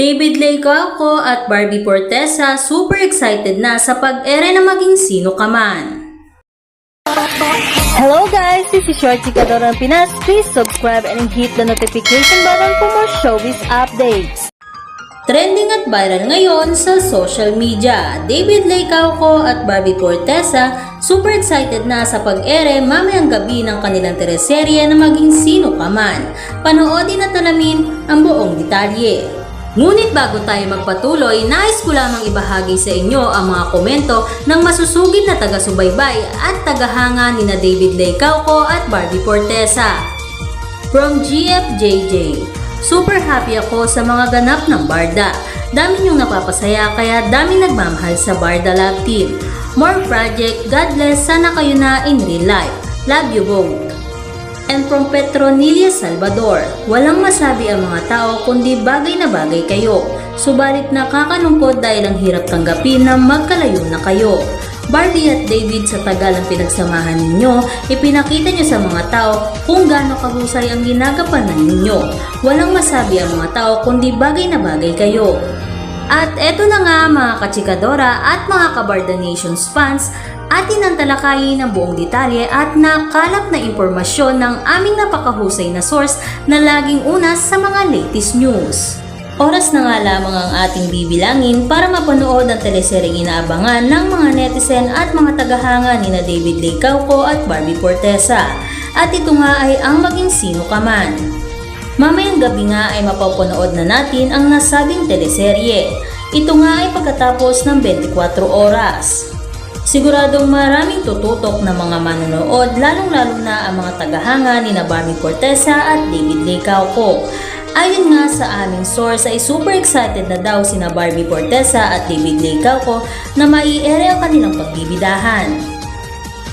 David Leicauco at Barbie Fortesa super excited na sa pag-ere na maging sino ka man. Hello guys, this is your Chikadora ng Pinas. Please subscribe and hit the notification button for more showbiz updates. Trending at viral ngayon sa social media, David Leicauco at Barbie Fortesa super excited na sa pag-ere mamayang gabi ng kanilang teleserye na maging sino ka man. Panoodin at alamin ang buong detalye. Ngunit bago tayo magpatuloy, nais ko lamang ibahagi sa inyo ang mga komento ng masusugid na taga-subaybay at tagahanga ni na David Leicauco at Barbie Fortesa. From GFJJ, super happy ako sa mga ganap ng Barda. Dami niyong napapasaya kaya dami nagmamahal sa Barda Love Team. More project, God bless, sana kayo na in real life. Love you both. And from Petronilla Salvador, walang masabi ang mga tao kundi bagay na bagay kayo. Subalit nakakalungkot dahil ang hirap tanggapin na magkalayo na kayo. Barbie at David, sa tagal ng pinagsamahan ninyo, ipinakita nyo sa mga tao kung gaano kahusay ang ginagampanan ninyo. Walang masabi ang mga tao kundi bagay na bagay kayo. At eto na nga mga kachikadora at mga Kabarda Nations fans, atin ang talakayin ng buong detalye at nakalap na impormasyon ng aming napakahusay na source na laging una sa mga latest news. Oras na nga lamang ang ating bibilangin para mapanood ang teleseryeng inaabangan ng mga netizen at mga tagahanga ni na David Leicauco at Barbie Fortesa. At ito nga ay ang maging sino ka man. Mamayang gabi nga ay mapapanood na natin ang nasabing teleserye. Ito nga ay pagkatapos ng 24 oras. Siguradong maraming tututok na mga manonood, lalong-lalo na ang mga tagahanga ni na Barbie Fortesa at David Leicauco. Ayon nga sa aming source ay super excited na daw sina Barbie Fortesa at David Leicauco na maiere ang kanilang pagbibidahan.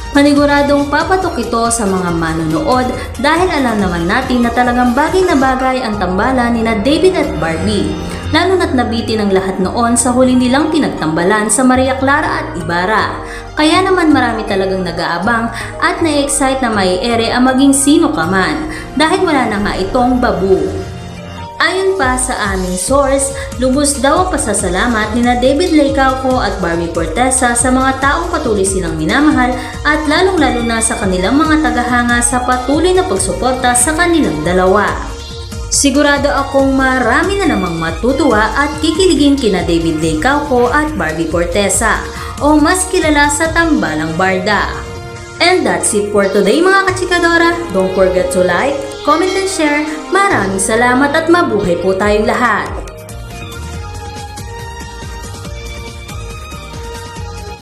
Paniguradong papatok ito sa mga manonood dahil alam naman natin na talagang bagay na bagay ang tambalan ni na David at Barbie. Lalo na't nabitin ang lahat noon sa huli nilang pinagtambalan sa Maria Clara at Ibarra. Kaya naman marami talagang nag-aabang at na-excite na maiere ang maging sino ka man dahil wala na nga itong babu. Ayon pa sa aming source, lubos daw ang pasasalamat ni na David Leicauco at Barbie Fortesa sa mga taong patuloy silang minamahal at lalong-lalo na sa kanilang mga tagahanga sa patuloy na pagsuporta sa kanilang dalawa. Sigurado akong marami na namang matutuwa at kikiligin kina David Leicauco at Barbie Fortesa o mas kilala sa tambalang Barda. And that's it for today mga kachikadora. Don't forget to like, comment and share. Maraming salamat at mabuhay po tayong lahat.